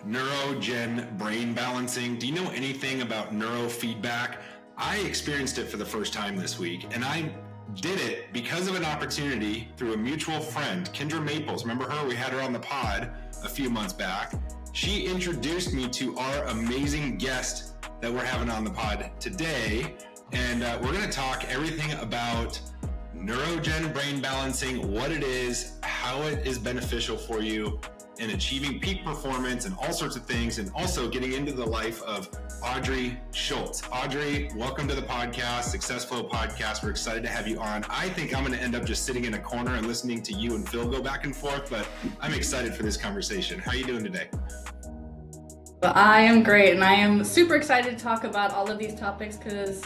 neurogen brain balancing. Do you know anything about neurofeedback? I experienced it for the first time this week, and I did it because of an opportunity through a mutual friend, Kendra Maples. Remember her? We had her on the pod a few months back. She introduced me to our amazing guest that we're having on the pod today, and we're going to talk everything about neurogen brain balancing, what it is, how it is beneficial for you in achieving peak performance and all sorts of things, and also getting into the life of Audrey Schultz. Audrey, welcome to the podcast, SuccessFlow podcast. We're excited to have you on. I think I'm going to end up just sitting in a corner and listening to you and Phil go back and forth, but I'm excited for this conversation. How are you doing today? I am great, and I am super excited to talk about all of these topics because,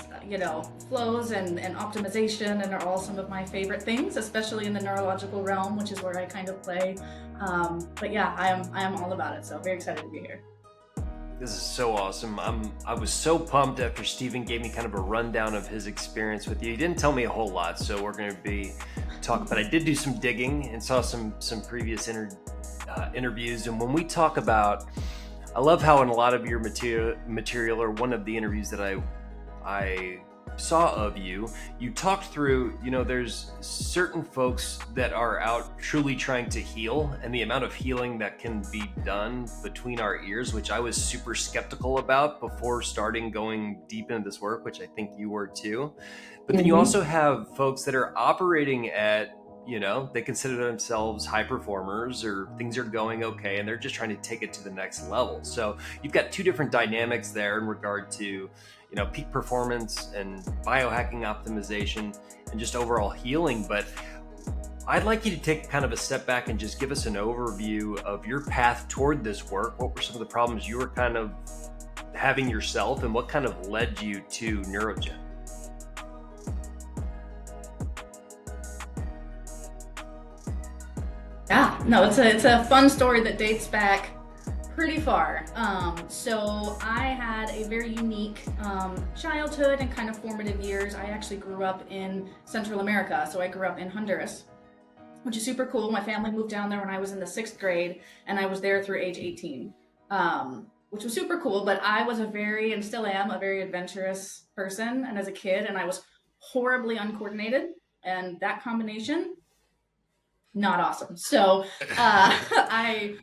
flows and optimization and are all some of my favorite things, especially in the neurological realm, which is where I kind of play. But yeah, I am all about it. So very excited to be here. This is so awesome. I was so pumped after Steven gave me kind of a rundown of his experience with you. He didn't tell me a whole lot, so we're going to be talking, but I did do some digging and saw some previous interviews. And when we talk about, I love how in a lot of your material, or one of the interviews that I saw of you, you talked through, there's certain folks that are out truly trying to heal, and the amount of healing that can be done between our ears, which I was super skeptical about before starting going deep into this work, which I think you were too. But then you also have folks that are operating at, they consider themselves high performers, or things are going okay and they're just trying to take it to the next level. So you've got two different dynamics there in regard to, peak performance and biohacking optimization and just overall healing. But I'd like you to take kind of a step back and just give us an overview of your path toward this work. What were some of the problems you were kind of having yourself, and what kind of led you to Neurogen? Yeah, no, it's a fun story that dates back pretty far. So I had a very unique childhood and kind of formative years. I actually grew up in Central America. So I grew up in Honduras, which is super cool. My family moved down there when I was in the 6th grade, and I was there through age 18, which was super cool. But I was and still am, a very adventurous person. And as a kid, and I was horribly uncoordinated. And that combination, not awesome. So I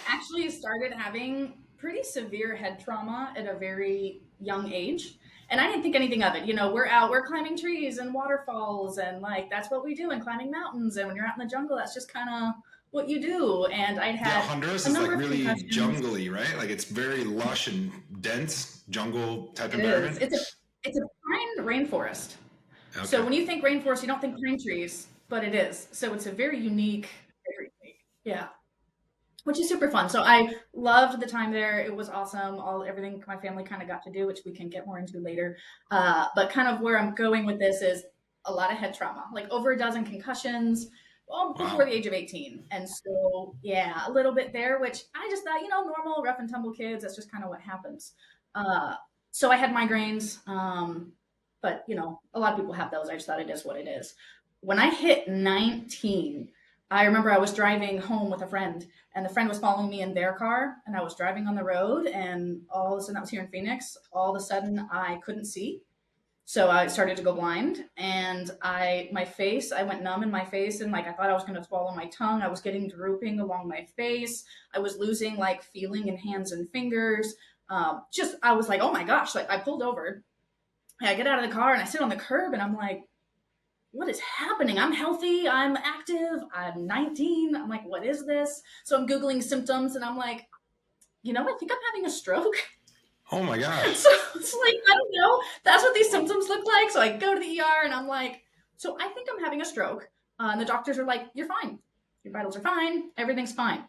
actually started having pretty severe head trauma at a very young age. And I didn't think anything of it. We're climbing trees and waterfalls, and that's what we do, and climbing mountains. And when you're out in the jungle, that's just kind of what you do. And I'd had Honduras is really jungly, right? Like it's very lush and dense jungle type environment. It's a pine rainforest. Okay. So when you think rainforest, you don't think pine trees. But it is. So it's a very unique, yeah, which is super fun. So I loved the time there. It was awesome. Everything my family kind of got to do, which we can get more into later. But kind of where I'm going with this is a lot of head trauma, like over a dozen concussions, before the age of 18. And so, yeah, a little bit there, which I just thought, normal rough and tumble kids, that's just kind of what happens. So I had migraines, but a lot of people have those. I just thought it is what it is. When I hit 19, I remember I was driving home with a friend, and the friend was following me in their car, and I was driving on the road, and all of a sudden, I was here in Phoenix, all of a sudden I couldn't see. So I started to go blind, and I went numb in my face, and I thought I was going to swallow my tongue. I was getting drooping along my face. I was losing feeling in hands and fingers. I was like, oh my gosh, I pulled over. I get out of the car and I sit on the curb, and I'm like, what is happening? I'm healthy, I'm active, I'm 19. I'm like, what is this? So I'm Googling symptoms, and I'm like, I think I'm having a stroke. Oh my gosh. So it's I don't know. That's what these symptoms look like. So I go to the ER, and I'm like, so I think I'm having a stroke. And the doctors are like, you're fine. Your vitals are fine. Everything's fine.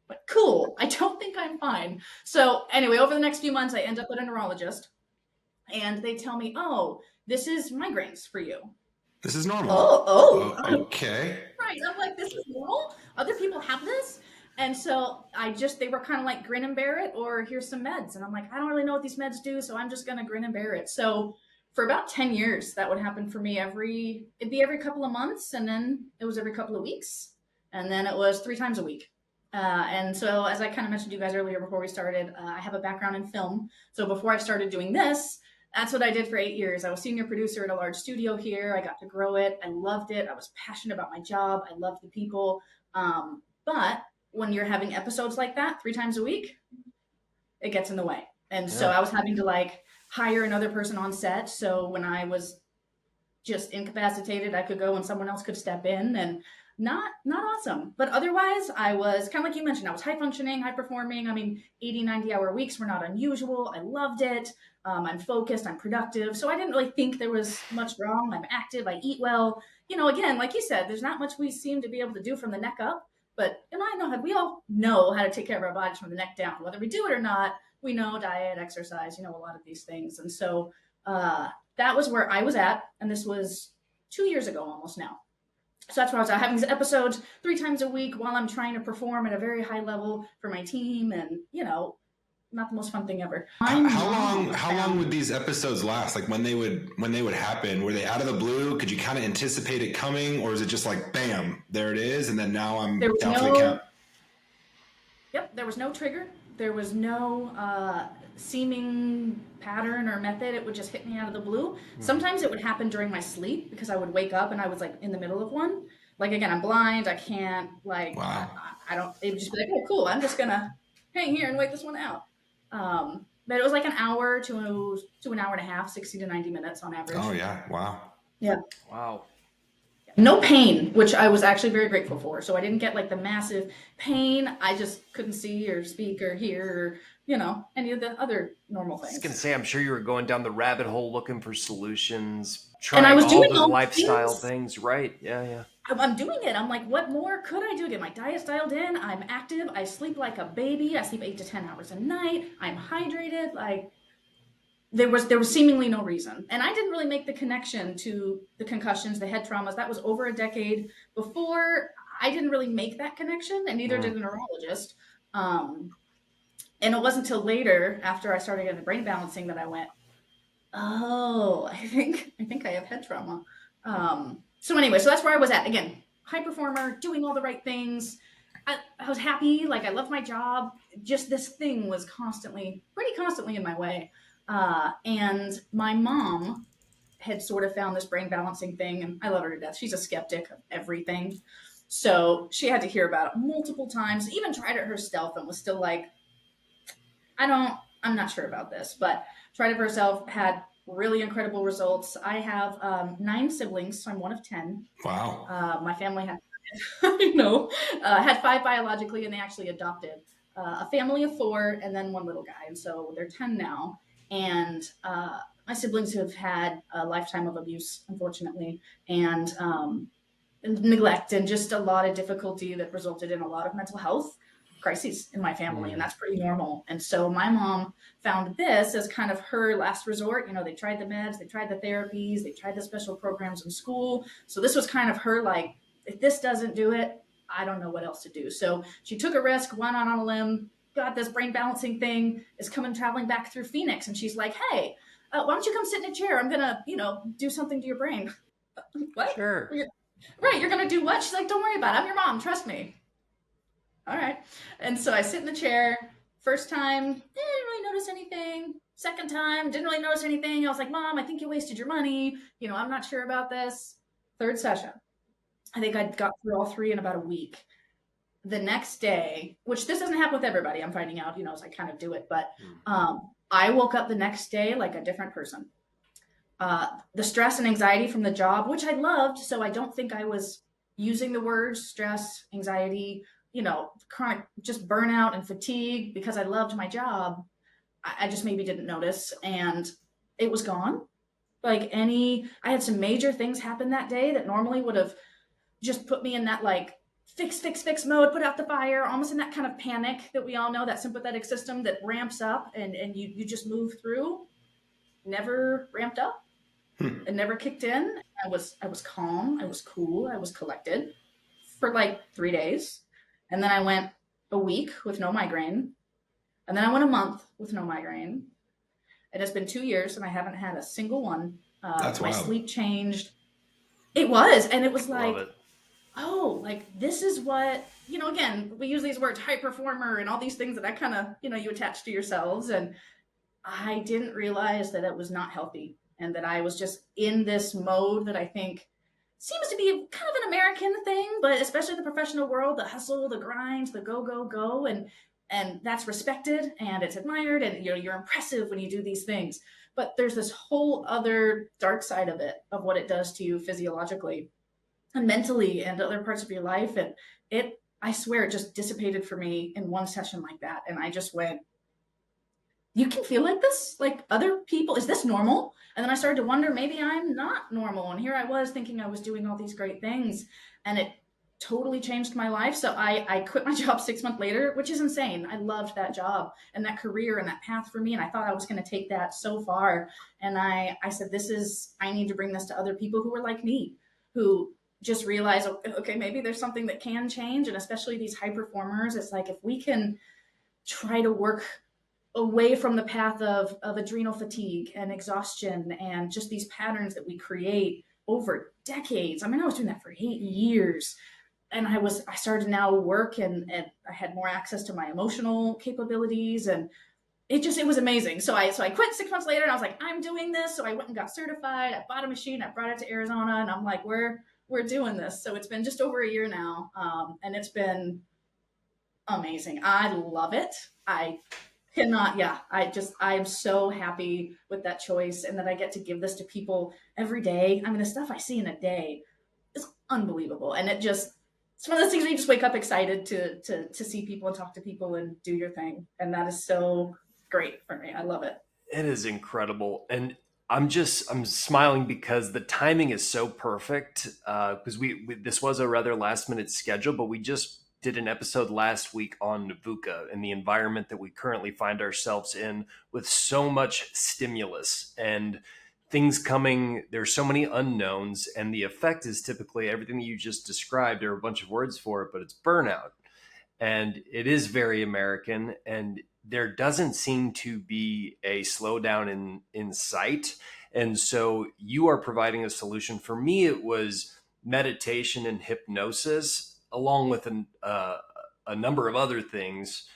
But cool. I don't think I'm fine. So anyway, over the next few months, I end up at a neurologist, and they tell me, oh, this is migraines for you. This is normal. Okay. Right. I'm like, this is normal? Other people have this? And so they were kind of like, grin and bear it, or here's some meds. And I'm like, I don't really know what these meds do, so I'm just going to grin and bear it. So for about 10 years, that would happen for me it'd be every couple of months, and then it was every couple of weeks. And then it was 3 times a week. And so, as I kind of mentioned to you guys earlier before we started, I have a background in film. So before I started doing this, that's what I did for 8 years. I was senior producer at a large studio here. I got to grow it. I loved it. I was passionate about my job. I loved the people. But when you're having episodes like that 3 times a week, it gets in the way. And so I was having to like hire another person on set. So when I was just incapacitated, I could go and someone else could step in, and not awesome. But otherwise, I was kind of like you mentioned, I was high functioning, high performing. I mean, 80, 90 hour weeks were not unusual. I loved it. I'm focused, I'm productive. So I didn't really think there was much wrong. I'm active, I eat well. You know, again, like you said, there's not much we seem to be able to do from the neck up, but we all know how to take care of our bodies from the neck down. Whether we do it or not, we know diet, exercise, a lot of these things. And so that was where I was at. And this was 2 years ago almost now. So that's where I was having these episodes 3 times a week while I'm trying to perform at a very high level for my team. And, not the most fun thing ever. How long would these episodes last? Like when they would happen, were they out of the blue? Could you kind of anticipate it coming, or is it just like, bam, there it is, and then now I'm down for the count? Yep, there was no trigger. There was no seeming pattern or method. It would just hit me out of the blue. Sometimes it would happen during my sleep because I would wake up and I was like in the middle of one. Like, again, I'm blind. I can't Wow. I don't, it would just be like, oh, cool. I'm just going to hang here and wait this one out. But it was like an hour to an hour and a half, 60 to 90 minutes on average. Oh yeah. Wow. Yeah. Wow. No pain, which I was actually very grateful for. So I didn't get like the massive pain. I just couldn't see or speak or hear or, any of the other normal things. I was going to say, I'm sure you were going down the rabbit hole looking for solutions, and I was doing all the lifestyle things. Right. Yeah. I'm doing it. I'm like, what more could I do? Get my diet dialed in. I'm active. I sleep like a baby. I sleep 8 to 10 hours a night. I'm hydrated. Like, there was seemingly no reason. And I didn't really make the connection to the concussions, the head traumas. That was over a decade before. I didn't really make that connection, and neither did the neurologist. And it wasn't until later, after I started getting the brain balancing, that I went, oh, I think I have head trauma. So anyway, so that's where I was at. Again, high performer, doing all the right things. I was happy. Like, I loved my job. Just this thing was pretty constantly in my way. And my mom had sort of found this brain balancing thing, and I love her to death. She's a skeptic of everything. So she had to hear about it multiple times, even tried it herself and was still like, I'm not sure about this, but tried it for herself, had really incredible results. I have 9 siblings, so I'm one of 10. Wow. My family had, had 5 biologically, and they actually adopted a family of 4 and then 1 little guy. And so they're 10 now. And my siblings have had a lifetime of abuse, unfortunately, and neglect, and just a lot of difficulty that resulted in a lot of mental health crises in my family. And that's pretty normal. And so my mom found this as kind of her last resort. They tried the meds, they tried the therapies, they tried the special programs in school. So this was kind of her, like, if this doesn't do it, I don't know what else to do. So she took a risk, went on a limb, got this brain balancing thing, is traveling back through Phoenix. And she's like, hey, why don't you come sit in a chair? I'm going to, do something to your brain. What? Sure. Right. You're going to do what? She's like, don't worry about it. I'm your mom. Trust me. All right. And so I sit in the chair. First time, didn't really notice anything. Second time, didn't really notice anything. I was like, Mom, I think you wasted your money. I'm not sure about this. Third session, I think I got through all 3 in about a week. The next day, which this doesn't happen with everybody, I'm finding out, as I kind of do it. But I woke up the next day like a different person. The stress and anxiety from the job, which I loved, so I don't think I was using the words stress, anxiety, chronic just burnout and fatigue because I loved my job. I just maybe didn't notice, and it was gone. Like I had some major things happen that day that normally would have just put me in that like fix mode, put out the fire, almost in that kind of panic that we all know, that sympathetic system that ramps up and you just move through. Never ramped up. It never kicked in. I was calm. I was cool. I was collected for like 3 days. And then I went a week with no migraine. And then I went a month with no migraine. And it's been 2 years and I haven't had a single one. That's my wild. Sleep changed. It was. And it was like, oh, like this is what, again, we use these words, high performer and all these things that I kind of, you attach to yourselves. And I didn't realize that it was not healthy and that I was just in this mode that I think seems to be kind of an American thing, but especially in the professional world, the hustle, the grind, the go, go, go. And that's respected and it's admired and you're impressive when you do these things. But there's this whole other dark side of it, of what it does to you physiologically and mentally and other parts of your life. And I swear it just dissipated for me in one session like that. And I just went, you can feel like this? Like other people, is this normal? And then I started to wonder, maybe I'm not normal. And here I was thinking I was doing all these great things and it totally changed my life. So I quit my job 6 months later, which is insane. I loved that job and that career and that path for me. And I thought I was going to take that so far. And I said, I need to bring this to other people who are like me, who just realize, okay, maybe there's something that can change. And especially these high performers, it's like, if we can try to work away from the path of adrenal fatigue and exhaustion and just these patterns that we create over decades. I mean, I was doing that for 8 years and I started to now work and I had more access to my emotional capabilities and it was amazing. So I quit 6 months later and I was like, I'm doing this. So I went and got certified. I bought a machine, I brought it to Arizona and I'm like, we're doing this. So it's been just over a year now. And it's been amazing. I love it. I'm so happy with that choice and that I get to give this to people every day. I mean, the stuff I see in a day is unbelievable. And it's one of those things where you just wake up excited to see people and talk to people and do your thing. And that is so great for me. I love it. It is incredible. And I'm smiling because the timing is so perfect. Because this was a rather last minute schedule, but we just did an episode last week on VUCA and the environment that we currently find ourselves in with so much stimulus and things coming. There's so many unknowns and the effect is typically everything that you just described. There are a bunch of words for it, but it's burnout. And it is very American and there doesn't seem to be a slowdown in sight. And so you are providing a solution. For me, it was meditation and hypnosis along with a number of other things,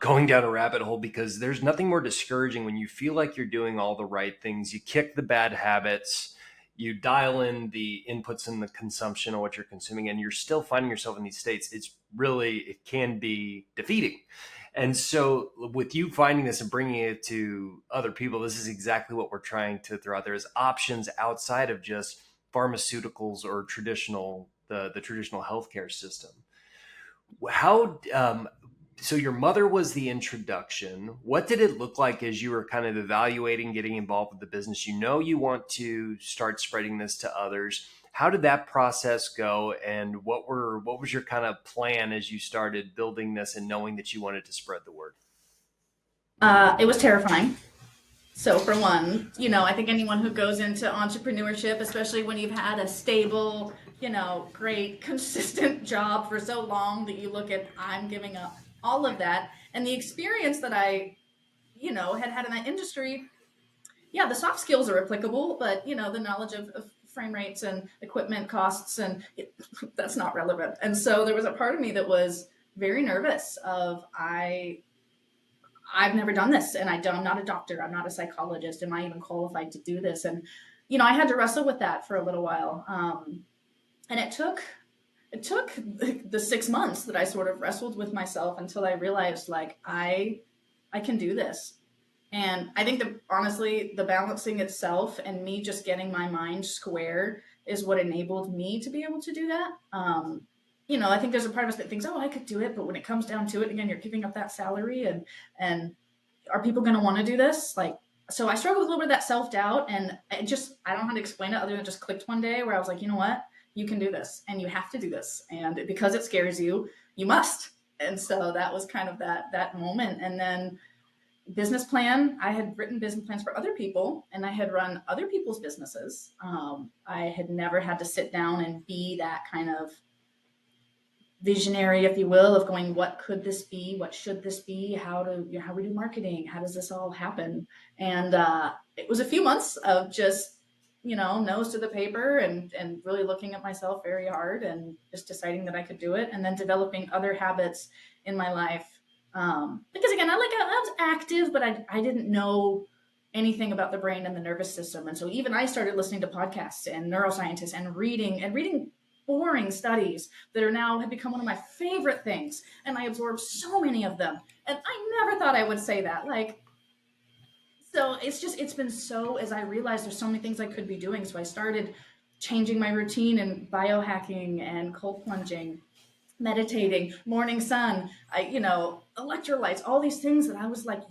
going down a rabbit hole, because there's nothing more discouraging when you feel like you're doing all the right things. You kick the bad habits, you dial in the inputs and the consumption of what you're consuming, and you're still finding yourself in these states. It can be defeating. And so with you finding this and bringing it to other people, this is exactly what we're trying to throw out there as options outside of just pharmaceuticals or the traditional healthcare system. So your mother was the introduction. What did it look like as you were kind of evaluating getting involved with the business? You want to start spreading this to others. How did that process go? And what was your kind of plan as you started building this and knowing that you wanted to spread the word? It was terrifying. So for one, I think anyone who goes into entrepreneurship, especially when you've had a stable, great, consistent job for so long that you look at, I'm giving up all of that. And the experience that I, had in that industry, yeah, the soft skills are applicable, but, the knowledge of frame rates and equipment costs, and that's not relevant. And so there was a part of me that was very nervous of, I've never done this and I'm not a doctor. I'm not a psychologist. Am I even qualified to do this? And, I had to wrestle with that for a little while. And it took the 6 months that I sort of wrestled with myself until I realized like, I can do this. And I think that honestly, the balancing itself and me just getting my mind square is what enabled me to be able to do that. I think there's a part of us that thinks, oh, I could do it. But when it comes down to it, again, you're giving up that salary and are people going to want to do this? So I struggled with a little bit of that self-doubt and I don't know how to explain it other than it just clicked one day where I was like, you know what, you can do this and you have to do this. And because it scares you, you must. And so that was kind of that moment. And then business plan, I had written business plans for other people and I had run other people's businesses. I had never had to sit down and be that kind of visionary, if you will, of going, what could this be? What should this be? How we do marketing? How does this all happen? And it was a few months of just nose to the paper and really looking at myself very hard and just deciding that I could do it, and then developing other habits in my life. Because again, I was active, but I didn't know anything about the brain and the nervous system. And so even I started listening to podcasts and neuroscientists and reading boring studies that have become one of my favorite things. And I absorbed so many of them. And I never thought I would say that. So it's been as I realized there's so many things I could be doing. So I started changing my routine and biohacking and cold plunging, meditating, morning sun, electrolytes, all these things that I was like,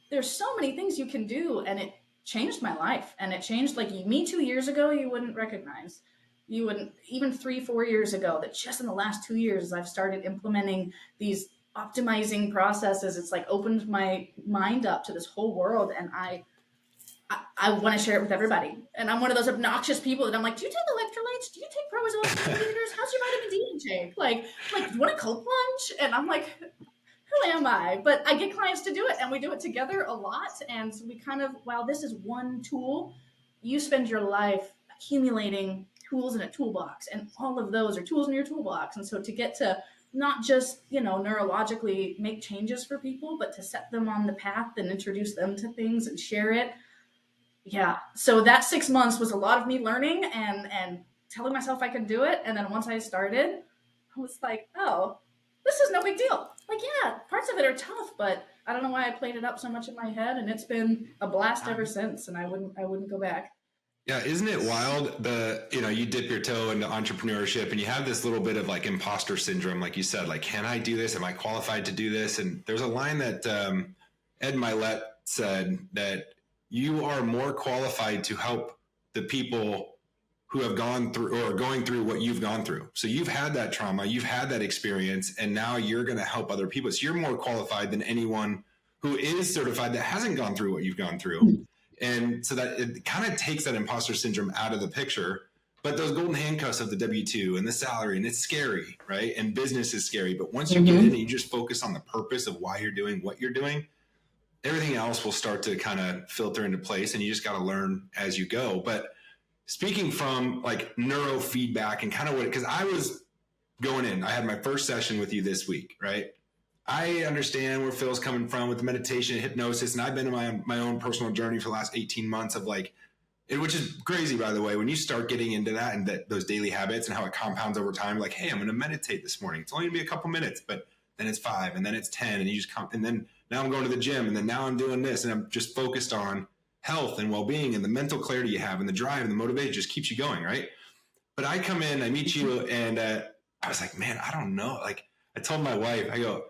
there's so many things you can do. And it changed my life. And it changed me 2 years ago, you wouldn't recognize. You wouldn't, even 3-4 years ago, that just in the last 2 years, I've started implementing these optimizing processes. It's opened my mind up to this whole world. And I want to share it with everybody. And I'm one of those obnoxious people that I'm like, do you take electrolytes? Do you take probiotics? How's your vitamin D intake? Do you want a cold plunge? And I'm like, who am I? But I get clients to do it, and we do it together a lot. And we while this is one tool, you spend your life accumulating tools in a toolbox, and all of those are tools in your toolbox. And so to get to not just, neurologically make changes for people, but to set them on the path and introduce them to things and share it. Yeah. So that 6 months was a lot of me learning and telling myself I could do it. And then once I started, I was like, oh, this is no big deal. Yeah, parts of it are tough, but I don't know why I played it up so much in my head, and it's been a blast ever since, and I wouldn't go back. Yeah, isn't it wild? You dip your toe into entrepreneurship and you have this little bit of imposter syndrome, like you said, can I do this? Am I qualified to do this? And there's a line that Ed Milet said, that you are more qualified to help the people who have gone through or are going through what you've gone through. So you've had that trauma, you've had that experience, and now you're going to help other people. So you're more qualified than anyone who is certified that hasn't gone through what you've gone through. And so that it kind of takes that imposter syndrome out of the picture. But those golden handcuffs of the W-2 and the salary, and it's scary, right? And business is scary. But once you get in and you just focus on the purpose of why you're doing what you're doing, everything else will start to kind of filter into place, and you just got to learn as you go. But speaking from neurofeedback and kind of because I was going in, I had my first session with you this week, right? I understand where Phil's coming from with the meditation and hypnosis, and I've been in my own personal journey for the last 18 months of which is crazy, by the way, when you start getting into that and those daily habits and how it compounds over time. Hey, I'm going to meditate this morning. It's only going to be a couple minutes, but then it's 5, and then it's 10, and you just come, and then now I'm going to the gym, and then now I'm doing this, and I'm just focused on health and well-being, and the mental clarity you have and the drive and the motivation just keeps you going, right? But I come in, I meet you, and I was like, man, I don't know. I told my wife, I go,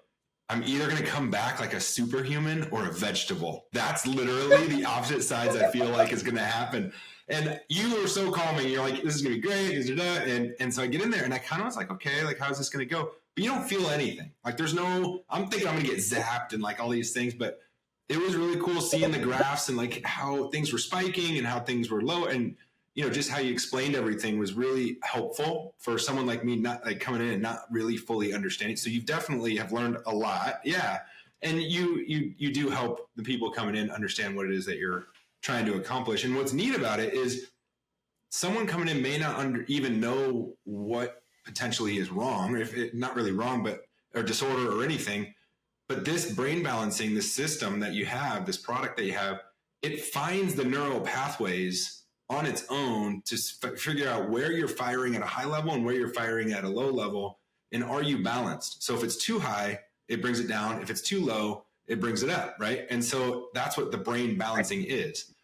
I'm either going to come back like a superhuman or a vegetable. That's literally the opposite sides I feel like is going to happen. And you were so calming. You're like, this is going to be great. And so I get in there and I kind of was like, okay, how's this going to go? But you don't feel anything. There's no, I'm thinking I'm going to get zapped and all these things, but it was really cool seeing the graphs and how things were spiking and how things were low. And, just how you explained everything was really helpful for someone like me, not coming in and not really fully understanding. So you definitely have learned a lot. Yeah. And you do help the people coming in understand what it is that you're trying to accomplish. And what's neat about it is someone coming in may not even know what potentially is wrong, or if it not really wrong, or disorder or anything. But this brain balancing, this system that you have, this product that you have, it finds the neural pathways on its own to figure out where you're firing at a high level and where you're firing at a low level. And are you balanced? So if it's too high, it brings it down. If it's too low, it brings it up, right? And so that's what the brain balancing is.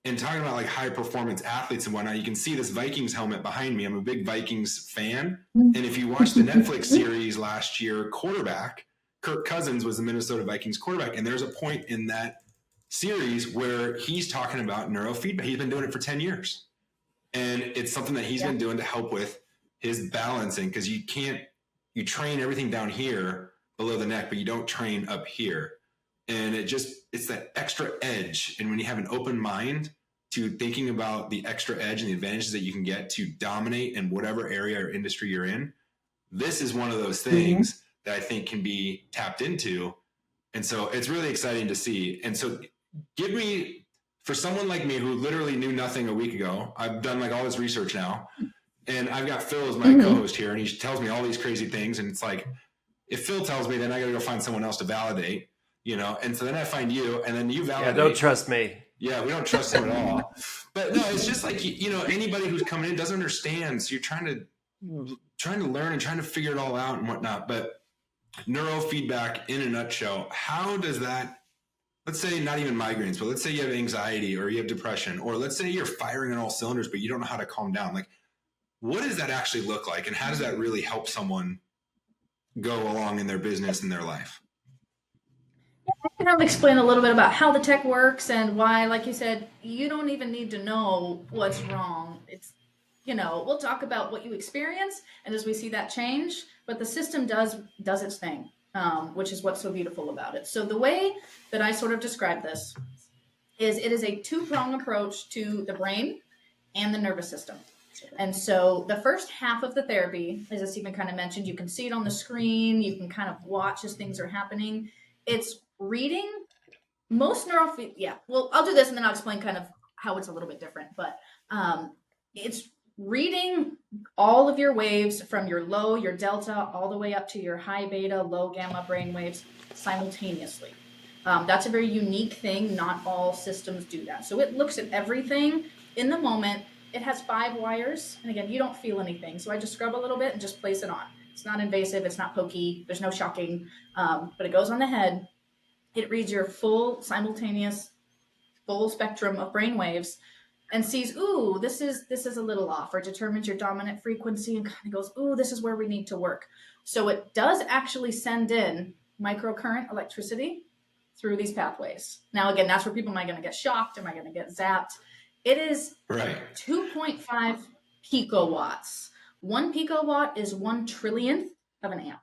And talking about high performance athletes and whatnot, you can see this Vikings helmet behind me. I'm a big Vikings fan. And if you watch the Netflix series last year, Quarterback, Kirk Cousins was the Minnesota Vikings quarterback. And there's a point in that series where he's talking about neurofeedback. He's been doing it for 10 years. And it's something that he's been doing to help with his balancing, because you train everything down here below the neck, but you don't train up here. And it's that extra edge. And when you have an open mind to thinking about the extra edge and the advantages that you can get to dominate in whatever area or industry you're in, this is one of those things that I think can be tapped into. And so it's really exciting to see. And so give me for someone like me who literally knew nothing a week ago, I've done like all this research now, and I've got Phil as my co-host here, and he tells me all these crazy things, and it's like, if Phil tells me, then I got to go find someone else to validate, and so then I find you, and then you validate. Yeah, don't trust me. Yeah, we don't trust him at all. But no, it's just like, anybody who's coming in doesn't understand. So you're trying to learn and trying to figure it all out and whatnot. But neurofeedback in a nutshell, how does that, let's say not even migraines, but let's say you have anxiety or you have depression, or let's say you're firing on all cylinders, but you don't know how to calm down. Like, what does that actually look like? And how does that really help someone go along in their business and their life? I can explain a little bit about how the tech works and why, like you said, you don't even need to know what's wrong. It's, we'll talk about what you experience, and as we see that change, but the system does its thing, which is what's so beautiful about it. So the way that I sort of describe this is it is a two-pronged approach to the brain and the nervous system. And so the first half of the therapy, as Stephen kind of mentioned, you can see it on the screen, you can kind of watch as things are happening. It's reading most well, I'll do this and then I'll explain kind of how it's a little bit different, but it's reading all of your waves from your low, your delta, all the way up to your high beta, low gamma brain waves simultaneously. That's a very unique thing. Not all systems do that. So it looks at everything in the moment. It has 5 wires, and again, you don't feel anything. So I just scrub a little bit and just place it on. It's not invasive, it's not pokey, there's no shocking, but it goes on the head. It reads your full simultaneous, full spectrum of brain waves and sees, ooh, this is a little off, or determines your dominant frequency and kind of goes, ooh, this is where we need to work. So it does actually send in microcurrent electricity through these pathways. Now, again, that's where people am I going to get shocked? Am I going to get zapped? It is 2.5 picowatts. 1 picowatt is 1 trillionth of an amp.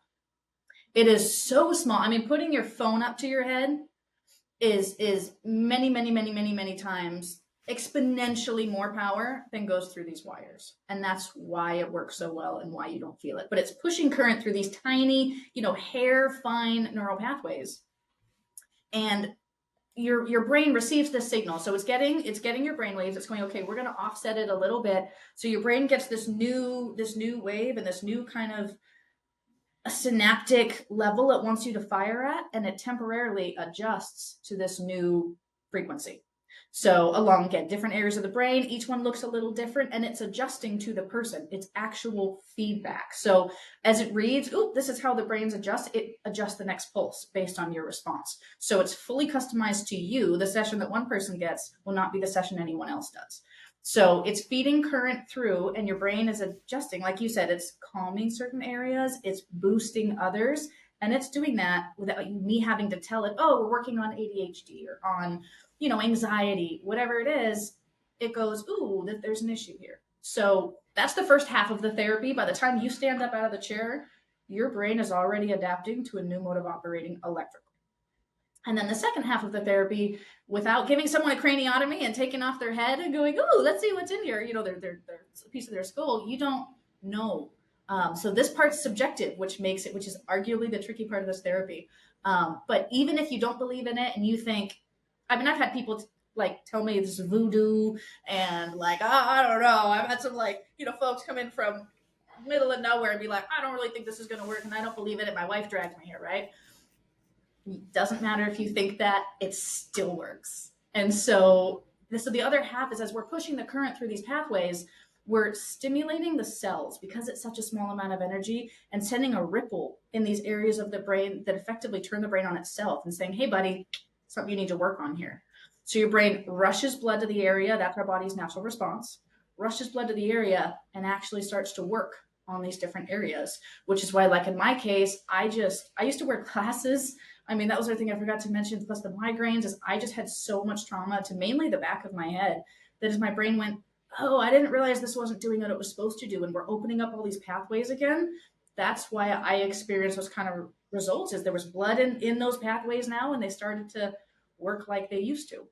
It is so small. I mean, putting your phone up to your head is many, many, many, many, many times exponentially more power than goes through these wires. And that's why it works so well and why you don't feel it. But it's pushing current through these tiny, hair fine neural pathways. And your brain receives this signal. So it's getting your brain waves. It's going, okay, we're going to offset it a little bit. So your brain gets this new wave and this new kind of a synaptic level it wants you to fire at, and it temporarily adjusts to this new frequency. So along, again, different areas of the brain, each one looks a little different, and it's adjusting to the person. It's actual feedback. So as it reads, ooh, this is how the brains adjust, it adjusts the next pulse based on your response. So it's fully customized to you. The session that one person gets will not be the session anyone else does. So it's feeding current through, and your brain is adjusting. Like you said, it's calming certain areas, it's boosting others, and it's doing that without me having to tell it, oh, we're working on ADHD or on, anxiety, whatever it is. It goes, ooh, there's an issue here. So that's the first half of the therapy. By the time you stand up out of the chair, your brain is already adapting to a new mode of operating electrically. And then the second half of the therapy, without giving someone a craniotomy and taking off their head and going, ooh, let's see what's in here, their a piece of their skull, you don't know. So this part's subjective, which is arguably the tricky part of this therapy. But even if you don't believe in it and you think, I've had people tell me this is voodoo and I don't know. I've had some folks come in from middle of nowhere and be like, I don't really think this is going to work and I don't believe in it. My wife dragged me here, right? It doesn't matter if you think that, it still works. And so the other half is, as we're pushing the current through these pathways, we're stimulating the cells because it's such a small amount of energy and sending a ripple in these areas of the brain that effectively turn the brain on itself and saying, hey, buddy, something you need to work on here. So your brain rushes blood to the area. That's our body's natural response. Rushes blood to the area and actually starts to work on these different areas, which is why, in my case, I used to wear glasses. That was the thing I forgot to mention, plus the migraines, is I just had so much trauma to mainly the back of my head that as my brain went, oh, I didn't realize this wasn't doing what it was supposed to do. And we're opening up all these pathways again. That's why I experienced those kind of results, is there was blood in those pathways now, and they started to work like they used to.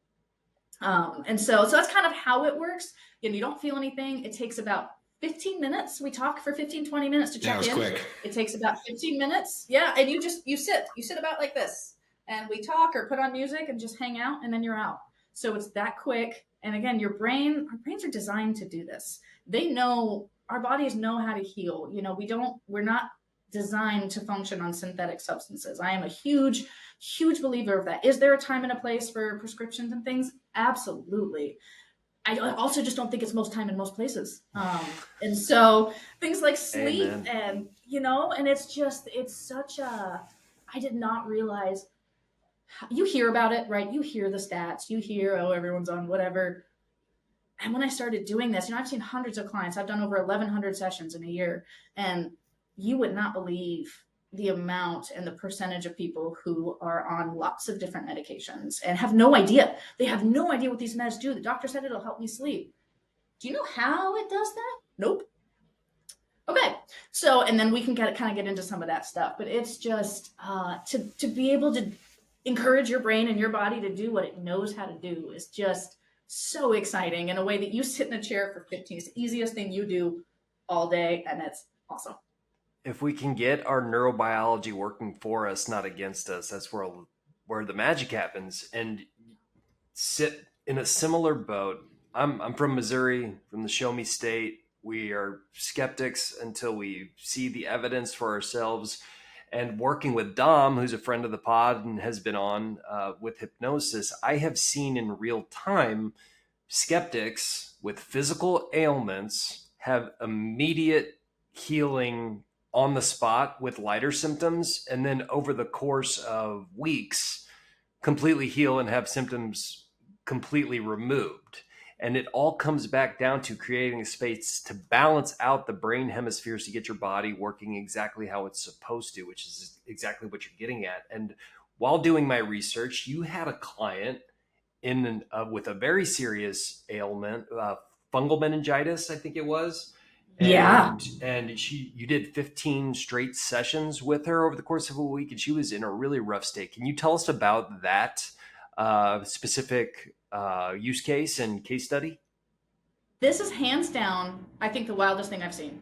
And so that's kind of how it works. You don't feel anything. It takes about 15 minutes. We talk for 15, 20 minutes to check in. Quick. It takes about 15 minutes. Yeah. And you sit about like this, and we talk or put on music and just hang out, and then you're out. So it's that quick. And again, our brains are designed to do this. They know, our bodies know how to heal. You know, we're not designed to function on synthetic substances. I am a huge believer of that. Is there a time and a place for prescriptions and things? Absolutely. I also just don't think it's most time in most places. And so things like sleep Amen. and, you know, and it's such a, I did not realize, you hear about it, right? You hear the stats, you hear, oh, everyone's on whatever. And when I started doing this, you know, I've seen hundreds of clients. I've done over 1,100 sessions in a year. And you would not believe the amount and the percentage of people who are on lots of different medications and have no idea. They have no idea what these meds do. The doctor said it'll help me sleep. Do you know how it does that? Nope. Okay. So, and then we can kind of get into some of that stuff, but it's just to be able to encourage your brain and your body to do what it knows how to do is just so exciting in a way that you sit in a chair for 15. It's the easiest thing you do all day, and it's awesome. If we can get our neurobiology working for us, not against us, that's where the magic happens. And sit in a similar boat. I'm from Missouri, from the Show Me State. We are skeptics until we see the evidence for ourselves. And working with Dom, who's a friend of the pod and has been on with hypnosis, I have seen in real time skeptics with physical ailments have immediate healing on the spot with lighter symptoms, and then over the course of weeks, completely heal and have symptoms completely removed. And it all comes back down to creating a space to balance out the brain hemispheres to get your body working exactly how it's supposed to, which is exactly what you're getting at. And while doing my research, you had a client with a very serious ailment, fungal meningitis, I think it was. And you did 15 straight sessions with her over the course of a week, and she was in a really rough state. Can you tell us about that specific use case and case study? This is hands down, I think, the wildest thing I've seen.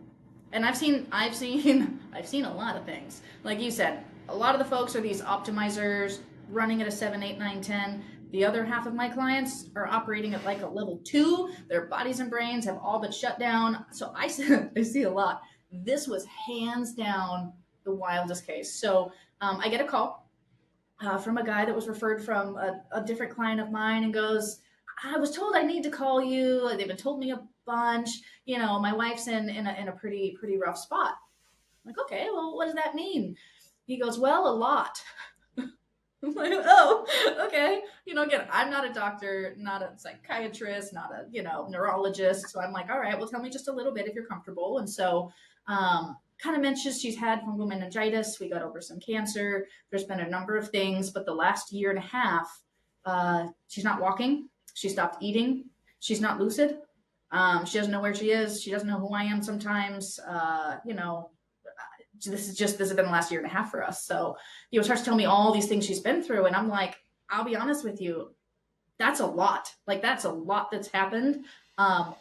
And I've seen a lot of things. Like you said, a lot of the folks are these optimizers running at a 7, 8, 9, 10. The other half of my clients are operating at like a level 2. Their bodies and brains have all but shut down. So I see a lot. This was hands down the wildest case. So I get a call from a guy that was referred from a different client of mine and goes, I was told I need to call you. They've been told me a bunch. You know, my wife's in a pretty rough spot. I'm like, okay, well, what does that mean? He goes, well, a lot. I'm like, oh, okay. You know, again, I'm not a doctor, not a psychiatrist, not a, neurologist. So I'm like, all right, well, tell me just a little bit if you're comfortable. And so kind of mentions she's had fungal meningitis. We got over some cancer. There's been a number of things, but the last year and a half, she's not walking. She stopped eating. She's not lucid. She doesn't know where she is. She doesn't know who I am sometimes. This has been the last year and a half for us. So he starts telling me all these things she's been through. And I'm like, I'll be honest with you. That's a lot. Like, that's a lot that's happened. And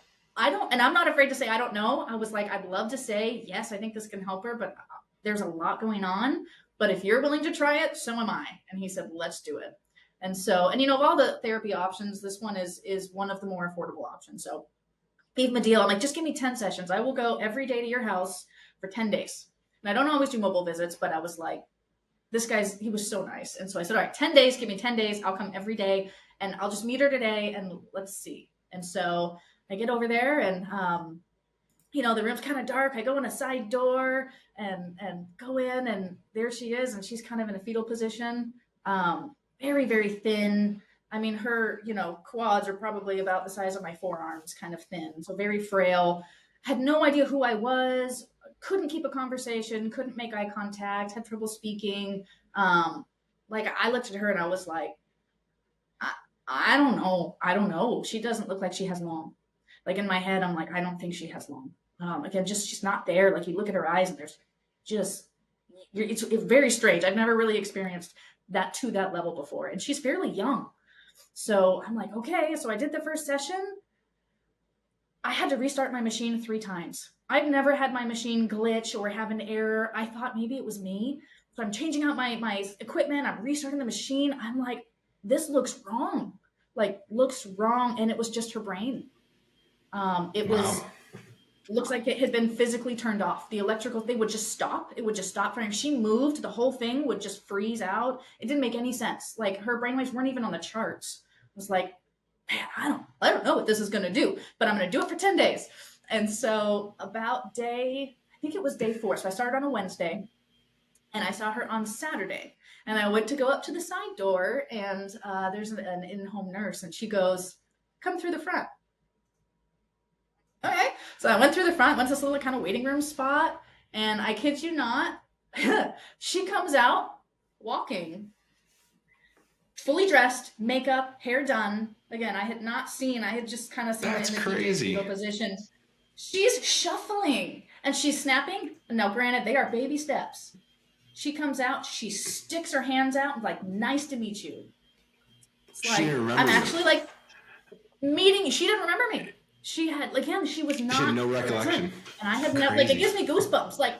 I'm not afraid to say, I don't know. I was like, I'd love to say, yes, I think this can help her, but there's a lot going on. But if you're willing to try it, so am I. And he said, let's do it. And so, of all the therapy options, this one is one of the more affordable options. So gave him a deal. I'm like, just give me 10 sessions. I will go every day to your house for 10 days. And I don't always do mobile visits, but I was like, he was so nice. And so I said, all right, 10 days, give me 10 days. I'll come every day and I'll just meet her today and let's see. And so I get over there and, the room's kind of dark. I go in a side door and go in and there she is. And she's kind of in a fetal position. Very, very thin. I mean, her, quads are probably about the size of my forearms, kind of thin. So very frail. Had no idea who I was. Couldn't keep a conversation, couldn't make eye contact, had trouble speaking. I looked at her and I was like, I don't know. She doesn't look like she has long. Like in my head, I'm like, I don't think she has long. Again, she's not there. Like you look at her eyes and it's very strange. I've never really experienced that to that level before. And she's fairly young. So I'm like, okay. So I did the first session. I had to restart my machine 3 times. I've never had my machine glitch or have an error. I thought maybe it was me. So I'm changing out my equipment. I'm restarting the machine. I'm like, this looks wrong. like looks wrong. And it was just her brain. Looks like it had been physically turned off. The electrical thing would just stop. It would just stop. If she moved, the whole thing would just freeze out. It didn't make any sense. Like her brainwaves weren't even on the charts. It was like, man, I don't know what this is going to do, but I'm going to do it for 10 days. And so about I think it was day 4. So I started on a Wednesday and I saw her on Saturday, and I went to go up to the side door, and there's an in-home nurse, and she goes, come through the front. Okay. So I went through the front, went to this little kind of waiting room spot, and I kid you not, she comes out walking, fully dressed, makeup, hair done. Again, I had just kind of seen That's it in the crazy. position. She's shuffling and she's snapping. Now, granted, they are baby steps. She comes out, she sticks her hands out, like, nice to meet you. It's like, I'm actually like meeting you. She didn't remember me. She had, like, again, she was not. She had no recollection. And I had never, like, it gives me goosebumps. Like,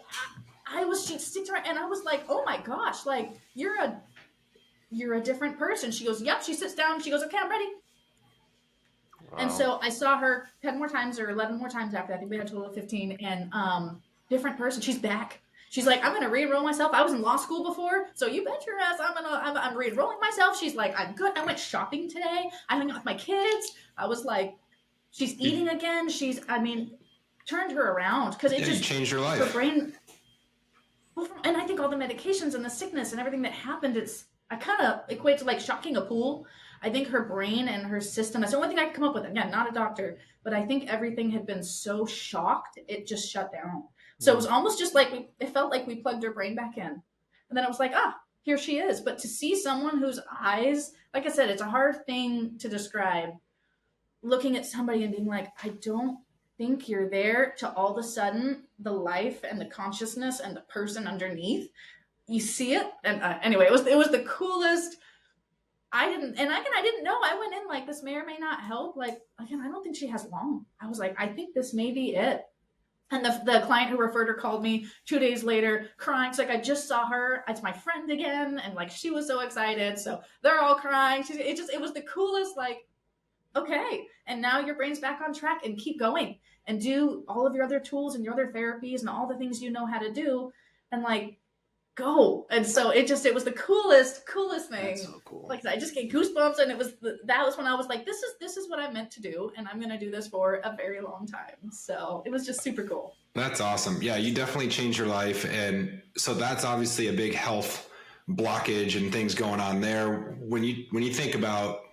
she sticks her, and I was like, oh my gosh, like, you're a different person. She goes, yep. She sits down. She goes, okay, I'm ready. Wow. And so I saw her 10 more times or 11 more times after that. I think we had a total of 15, and different person. She's back. She's like, I'm going to re-enroll myself. I was in law school before, so you bet your ass I'm re-enrolling myself. She's like, I'm good. I went shopping today. I hung out with my kids. I was like, she's eating again. Turned her around, because it just changed her life. Her brain. And I think all the medications and the sickness and everything that happened, I kind of equate to like shocking a pool. I think her brain and her system, that's the only thing I could come up with. Again, not a doctor, but I think everything had been so shocked, it just shut down. So it was almost just like, it felt like we plugged her brain back in. And then I was like, here she is. But to see someone whose eyes, like I said, it's a hard thing to describe, looking at somebody and being like, I don't think you're there, to all of a sudden the life and the consciousness and the person underneath, you see it. And anyway, it was the coolest. I didn't know. I went in like, this may or may not help. Like, again, I don't think she has long. I was like, I think this may be it. And the client who referred her called me 2 days later crying. It's like, I just saw her. It's my friend again. And like, she was so excited. So they're all crying. It was the coolest, like, okay. And now your brain's back on track, and keep going and do all of your other tools and your other therapies and all the things you know how to do, and like, go. And so it was the coolest thing. That's so cool. Like, I just get goosebumps, and that was when I was like, this is what I meant to do, and I'm going to do this for a very long time. So it was just super cool. That's awesome. Yeah, you definitely changed your life. And so that's obviously a big health blockage and things going on there. When you think about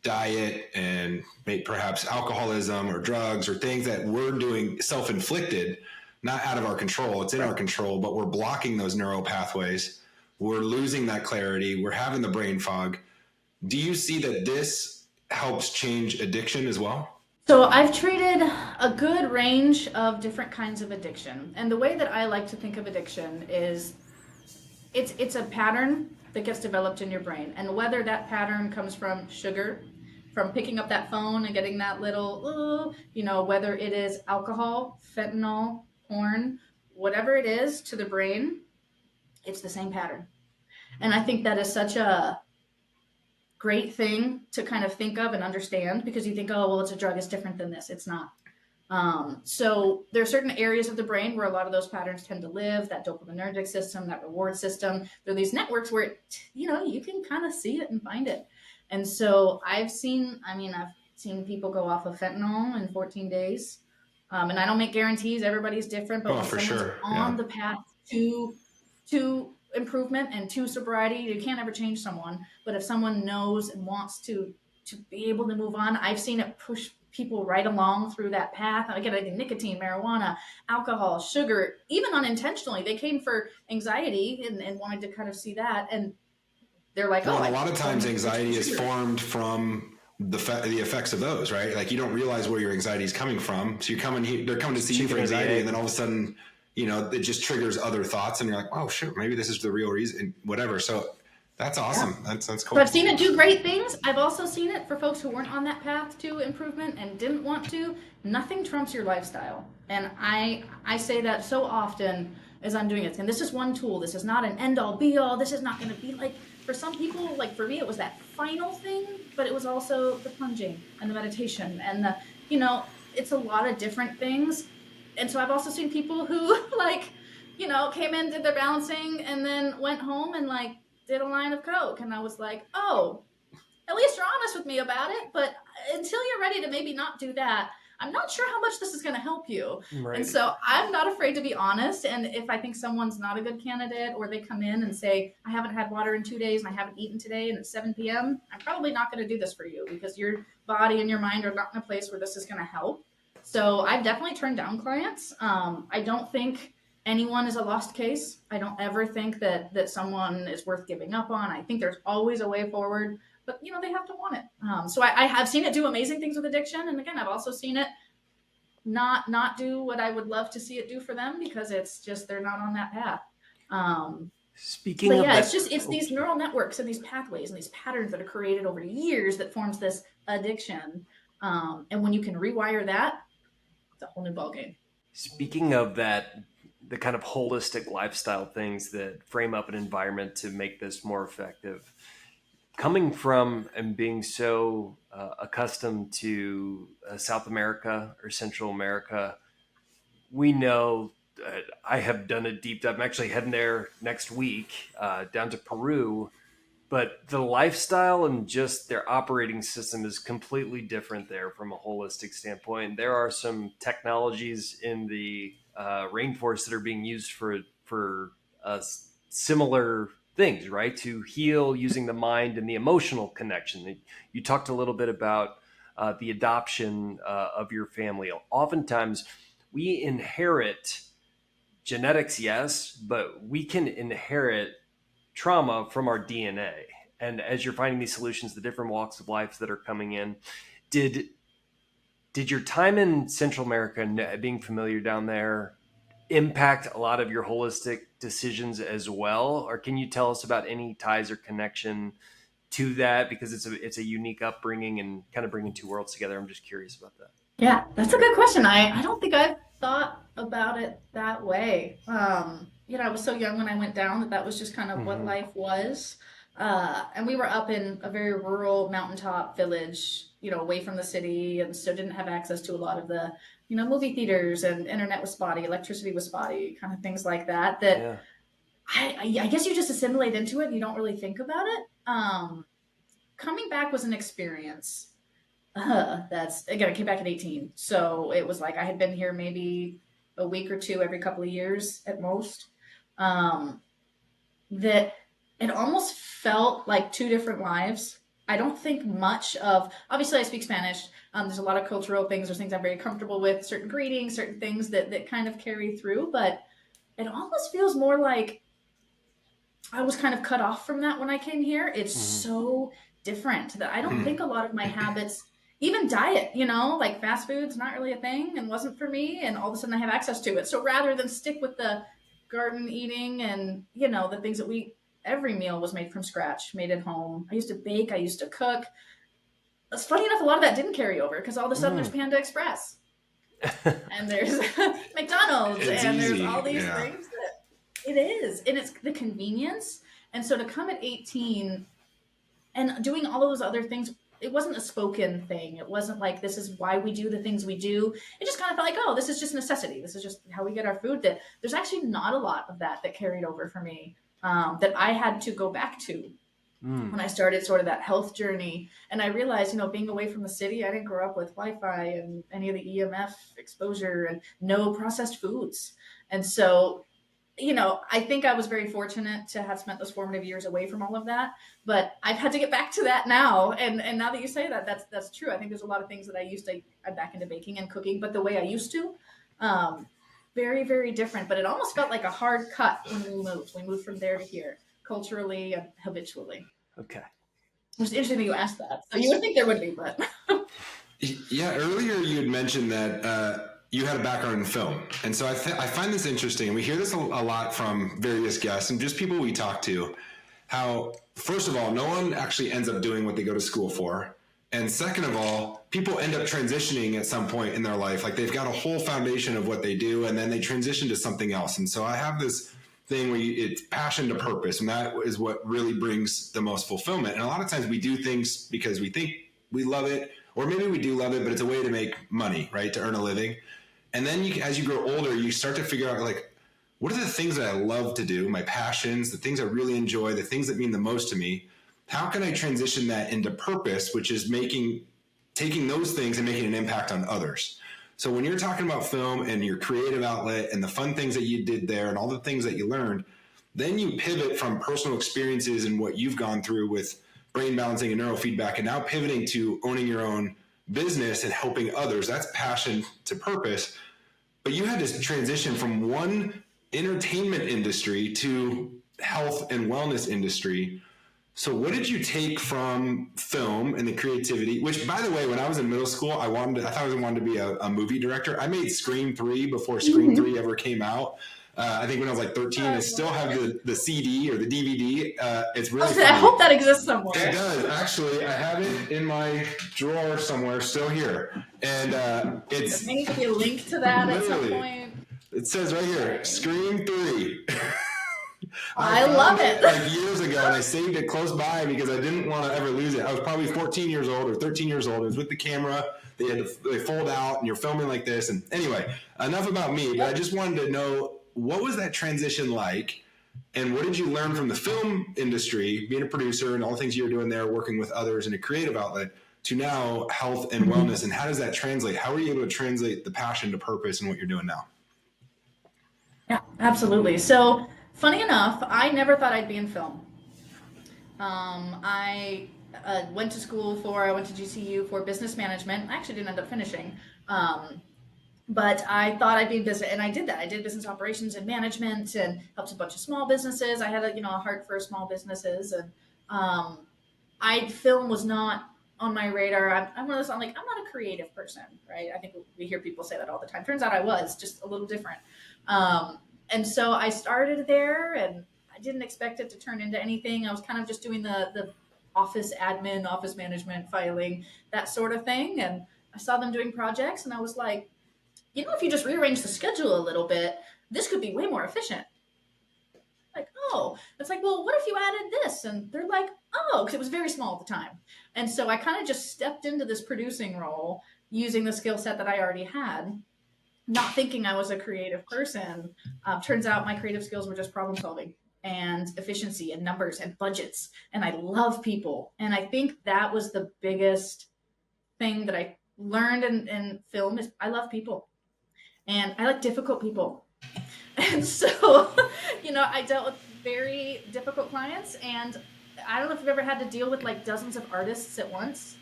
diet and perhaps alcoholism or drugs or things that we're doing self-inflicted, not out of our control, it's in our control, but we're blocking those neural pathways. We're losing that clarity. We're having the brain fog. Do you see that this helps change addiction as well? So I've treated a good range of different kinds of addiction. And the way that I like to think of addiction is it's a pattern that gets developed in your brain. And whether that pattern comes from sugar, from picking up that phone and getting that little, whether it is alcohol, fentanyl, porn, whatever it is to the brain, it's the same pattern. And I think that is such a great thing to kind of think of and understand, because you think, oh, well, it's a drug, it's different than this. It's not. So there are certain areas of the brain where a lot of those patterns tend to live, that dopaminergic system, that reward system. There are these networks where, you can kind of see it and find it. And so I've seen people go off of fentanyl in 14 days. And I don't make guarantees, everybody's different, but when someone's on the path to improvement and to sobriety, you can't ever change someone. But if someone knows and wants to be able to move on, I've seen it push people right along through that path. Again, I think nicotine, marijuana, alcohol, sugar, even unintentionally, they came for anxiety and wanted to kind of see that. And they're like, a lot of times anxiety is formed from the effects of those, right? Like, you don't realize where your anxiety is coming from. So they're coming to see you for anxiety, and then all of a sudden, it just triggers other thoughts, and you're like, oh, shoot, maybe this is the real reason, whatever. So that's awesome. Yeah. That's cool. So I've seen it do great things. I've also seen it for folks who weren't on that path to improvement and didn't want to. Nothing trumps your lifestyle. And I say that so often, as I'm doing it. And this is one tool. This is not an end all be all. This is not going to be like, for some people, like for me, it was that final thing, but it was also the plunging and the meditation and the, it's a lot of different things. And so I've also seen people who like, came in, did their balancing, and then went home and like did a line of Coke. And I was like, oh, at least you're honest with me about it. But until you're ready to maybe not do that, I'm not sure how much this is going to help you. Right. And so I'm not afraid to be honest. And if I think someone's not a good candidate, or they come in and say, I haven't had water in 2 days and I haven't eaten today and it's 7 p.m., I'm probably not going to do this for you, because your body and your mind are not in a place where this is going to help. So I've definitely turned down clients. I don't think anyone is a lost case. I don't ever think that someone is worth giving up on. I think there's always a way forward. But, they have to want it. So I have seen it do amazing things with addiction. And again, I've also seen it not do what I would love to see it do for them, because it's just, they're not on that path. It's these neural networks and these pathways and these patterns that are created over years that forms this addiction. And when you can rewire that, it's a whole new ballgame. Speaking of that, the kind of holistic lifestyle things that frame up an environment to make this more effective, coming from and being so accustomed to South America or Central America, we know that I have done a deep dive. I'm actually heading there next week, down to Peru, but the lifestyle and just their operating system is completely different there from a holistic standpoint. There are some technologies in the rainforest that are being used for similar things, right? To heal using the mind and the emotional connection. You talked a little bit about the adoption of your family. Oftentimes we inherit genetics, yes, but we can inherit trauma from our DNA. And as you're finding these solutions, the different walks of life that are coming in, did your time in Central America and being familiar down there impact a lot of your holistic decisions as well? Or can you tell us about any ties or connection to that? Because it's a unique upbringing and kind of bringing two worlds together. I'm just curious about that. Yeah, that's a good question. I don't think I've thought about it that way. I was so young when I went down that was just kind of what life was. And we were up in a very rural mountaintop village, away from the city, and so didn't have access to a lot of the, movie theaters, and internet was spotty, electricity was spotty, kind of things like that. I guess you just assimilate into it and you don't really think about it. Coming back was an experience. I came back at 18. So it was like I had been here maybe a week or two every couple of years at most. That it almost felt like two different lives. I don't think much of, obviously I speak Spanish. There's a lot of cultural things. There's things I'm very comfortable with, certain greetings, certain things that kind of carry through, but it almost feels more like I was kind of cut off from that when I came here. It's so different that I don't think a lot of my habits, even diet, like fast food's not really a thing and wasn't for me. And all of a sudden I have access to it. So rather than stick with the garden eating and, the things that every meal was made from scratch, made at home. I used to bake, I used to cook. It's funny enough, a lot of that didn't carry over because all of a sudden there's Panda Express and there's McDonald's there's all these things that it is. And it's the convenience. And so to come at 18 and doing all of those other things, it wasn't a spoken thing. It wasn't like, this is why we do the things we do. It just kind of felt like, oh, this is just necessity. This is just how we get our food. That there's actually not a lot of that carried over for me. That I had to go back to when I started sort of that health journey. And I realized, being away from the city, I didn't grow up with Wi-Fi and any of the EMF exposure and no processed foods. And so, I think I was very fortunate to have spent those formative years away from all of that, but I've had to get back to that now. And now that you say that, that's true. I think there's a lot of things that I'm back into baking and cooking, but the way I used to, very, very different, but it almost felt like a hard cut when we moved. We moved from there to here, culturally and habitually. Okay. It's interesting that you asked that. So you would think there would be, but. Yeah, earlier you had mentioned that you had a background in film. And so I find this interesting. We hear this a lot from various guests and just people we talk to, how, first of all, no one actually ends up doing what they go to school for. And second of all, people end up transitioning at some point in their life. Like they've got a whole foundation of what they do, and then they transition to something else. And so I have this thing where it's passion to purpose, and that is what really brings the most fulfillment. And a lot of times we do things because we think we love it, or maybe we do love it, but it's a way to make money, right? To earn a living. And then as you grow older, you start to figure out, like, what are the things that I love to do, my passions, the things I really enjoy, the things that mean the most to me? How can I transition that into purpose, which is taking those things and making an impact on others? So when you're talking about film and your creative outlet and the fun things that you did there and all the things that you learned, then you pivot from personal experiences and what you've gone through with brain balancing and neurofeedback, and now pivoting to owning your own business and helping others. That's passion to purpose. But you had to transition from one entertainment industry to health and wellness industry. So what did you take from film and the creativity, which, by the way, when I was in middle school, I thought I wanted to be a movie director. I made Scream 3 before Scream 3 ever came out. I think when I was like 13, I still have the CD or the DVD. It's really funny. I hope that exists somewhere. It does. Actually, I have it in my drawer somewhere, still here. And it's... There needs to be a link to that at some point. It says right here, Scream 3. I love it. Like years ago, and I saved it close by because I didn't want to ever lose it. I was probably 14 years old or 13 years old. It was with the camera. They fold out, and you're filming like this. And anyway, enough about me. But I just wanted to know, what was that transition like, and what did you learn from the film industry, being a producer and all the things you were doing there, working with others in a creative outlet, to now health and wellness? And how does that translate? How are you able to translate the passion to purpose in what you're doing now? Yeah, absolutely. So, funny enough, I never thought I'd be in film. I went to GCU for business management. I actually didn't end up finishing. But I thought I'd be in business, and I did that. I did business operations and management and helped a bunch of small businesses. I had a heart for small businesses, and film was not on my radar. I'm one of those, I'm not a creative person, right? I think we hear people say that all the time. Turns out I was just a little different. And so I started there, and I didn't expect it to turn into anything. I was kind of just doing the office admin, office management, filing, that sort of thing. And I saw them doing projects, and I was like, if you just rearrange the schedule a little bit, this could be way more efficient. Like, oh, it's like, well, what if you added this? And they're like, oh, because it was very small at the time. And so I kind of just stepped into this producing role using the skill set that I already had, not thinking I was a creative person. Turns out my creative skills were just problem solving and efficiency and numbers and budgets. And I love people. And I think that was the biggest thing that I learned in film is I love people. And I like difficult people. And so, I dealt with very difficult clients. And I don't know if you've ever had to deal with like dozens of artists at once.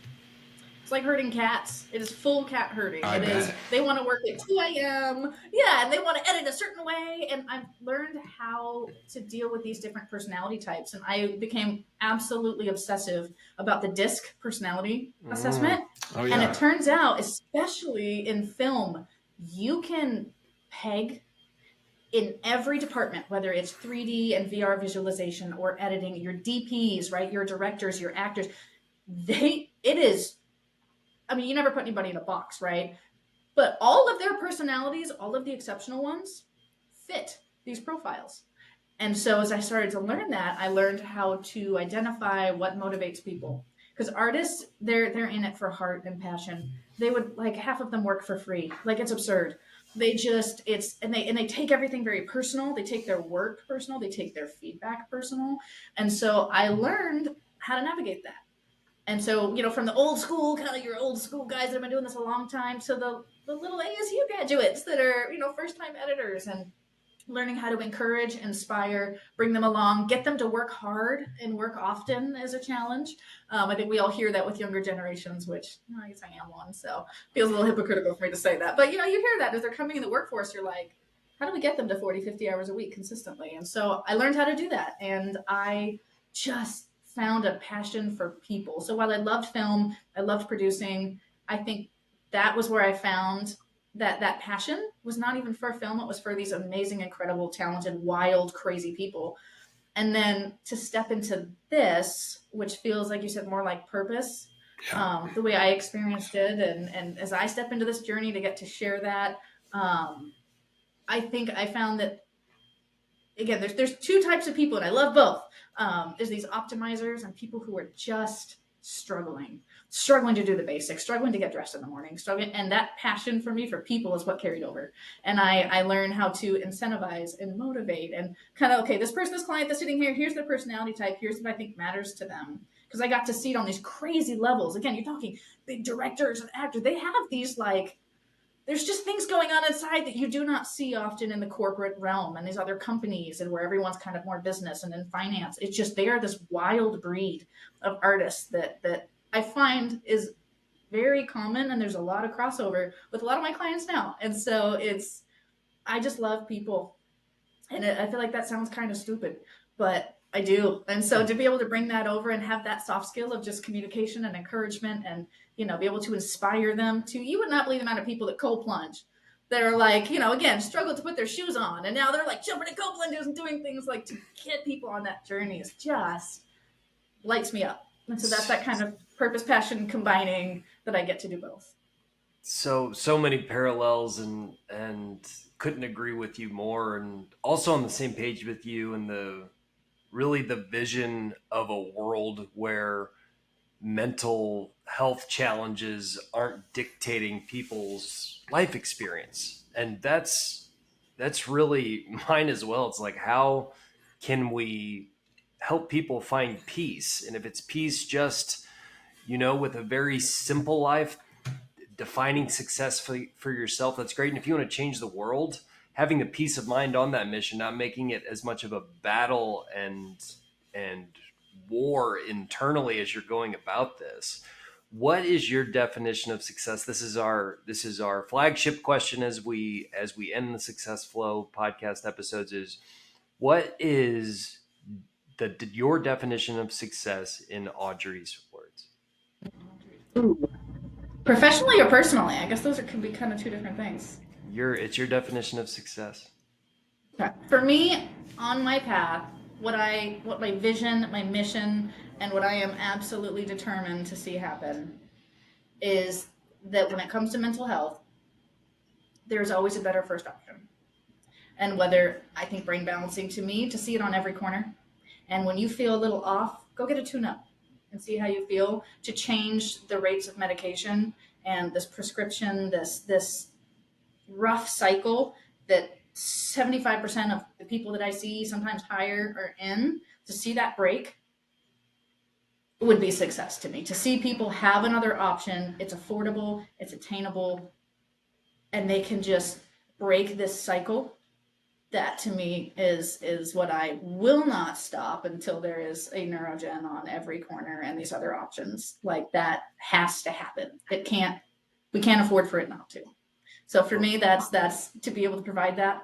It's like herding cats. It is full cat herding. They want to work at 2 a.m. Yeah, and they want to edit a certain way. And I've learned how to deal with these different personality types. And I became absolutely obsessive about the DISC personality assessment. Oh, yeah. And it turns out, especially in film, you can peg in every department, whether it's 3D and VR visualization or editing, your DPs, right? Your directors, your actors, you never put anybody in a box, right? But all of their personalities, all of the exceptional ones, fit these profiles. And so as I started to learn that, I learned how to identify what motivates people. Because artists, they're in it for heart and passion. They would, half of them work for free. It's absurd. They take everything very personal. They take their work personal. They take their feedback personal. And so I learned how to navigate that. And so, from the old school, kind of your old school guys that have been doing this a long time, to the little ASU graduates that are, first-time editors, and learning how to encourage, inspire, bring them along, get them to work hard and work often is a challenge. I think we all hear that with younger generations, which I guess I am one, so it feels a little hypocritical for me to say that. But, you hear that as they're coming in the workforce, you're like, how do we get them to 40, 50 hours a week consistently? And so I learned how to do that. And I just found a passion for people. So while I loved film, I loved producing, I think that was where I found that passion was not even for film. It was for these amazing, incredible, talented, wild, crazy people. And then to step into this, which feels, like you said, more like purpose, the way I experienced it. And as I step into this journey to get to share that, I think I found that, again, there's two types of people, and I love both. There's these optimizers and people who are just struggling to do the basics, struggling to get dressed in the morning, struggling. And that passion for me for people is what carried over. And I learned how to incentivize and motivate and kind of, okay, this client that's sitting here, here's their personality type. Here's what I think matters to them. Because I got to see it on these crazy levels. Again, you're talking big directors and actors. They have these, like, there's just things going on inside that you do not see often in the corporate realm and these other companies, and where everyone's kind of more business and in finance. It's just, they are this wild breed of artists that I find is very common, and there's a lot of crossover with a lot of my clients now. And so I just love people. And I feel like that sounds kind of stupid, but I do. And so to be able to bring that over and have that soft skill of just communication and encouragement, and, you know, be able to inspire them to, you would not believe the amount of people that cold plunge that are like, you know, again, struggle to put their shoes on. And now they're like jumping in cold plunges and doing things like to get people on that journey is just lights me up. And so that's that kind of purpose, passion combining that I get to do both. So many parallels, and couldn't agree with you more, and also on the same page with you, and the vision of a world where mental health challenges aren't dictating people's life experience. And that's really mine as well. It's like, how can we help people find peace? And if it's peace just, you know, with a very simple life, defining success for yourself, that's great. And if you want to change the world, having the peace of mind on that mission, not making it as much of a battle and war internally as you're going about this. What is your definition of success? This is our flagship question as we end the SuccessFlow podcast episodes. Is what is your definition of success in Audrey's words? Professionally or personally? I guess those could be kind of two different things. It's your definition of success. For me, on my path, what my vision, my mission, and what I am absolutely determined to see happen is that when it comes to mental health, there's always a better first option. And whether, I think brain balancing, to me, to see it on every corner. And when you feel a little off, go get a tune-up and see how you feel, to change the rates of medication and this prescription, this rough cycle that 75% of the people that I see, sometimes higher, are in. To see that break would be success to me. To see people have another option, it's affordable, it's attainable, and they can just break this cycle. That to me is what I will not stop until there is a neurogen on every corner and these other options. Like, that has to happen. We can't afford for it not to. So for me, that's to be able to provide that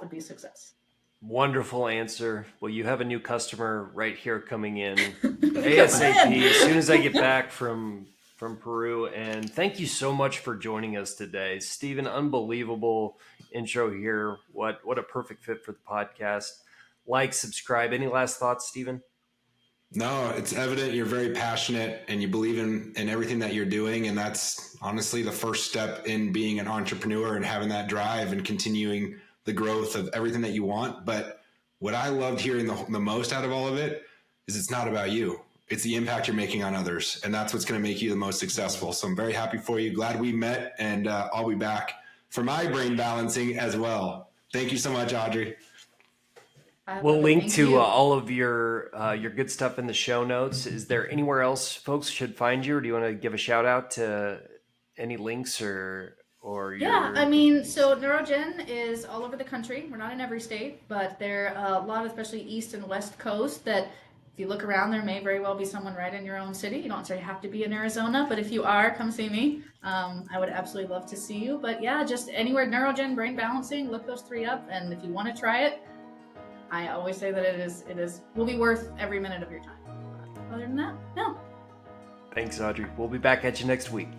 would be success. Wonderful answer. Well, you have a new customer right here coming in ASAP as soon as I get back from Peru. And thank you so much for joining us today, Stephen. Unbelievable intro here. What a perfect fit for the podcast. Like, subscribe. Any last thoughts, Stephen? No, it's evident you're very passionate and you believe in everything that you're doing. And that's honestly the first step in being an entrepreneur and having that drive and continuing the growth of everything that you want. But what I loved hearing the most out of all of it is it's not about you. It's the impact you're making on others. And that's what's going to make you the most successful. So I'm very happy for you. Glad we met, and I'll be back for my brain balancing as well. Thank you so much, Audrey. We'll link to all of your good stuff in the show notes. Is there anywhere else folks should find you, or do you want to give a shout out to any links or Yeah, I mean, so Neurogen is all over the country. We're not in every state, but there are a lot, especially East and West Coast, that if you look around, there may very well be someone right in your own city. You don't necessarily have to be in Arizona, but if you are, come see me. I would absolutely love to see you. But yeah, just anywhere, Neurogen, brain balancing, look those three up. And if you want to try it, I always say that it will be worth every minute of your time. Other than that, no. Thanks, Audrey. We'll be back at you next week.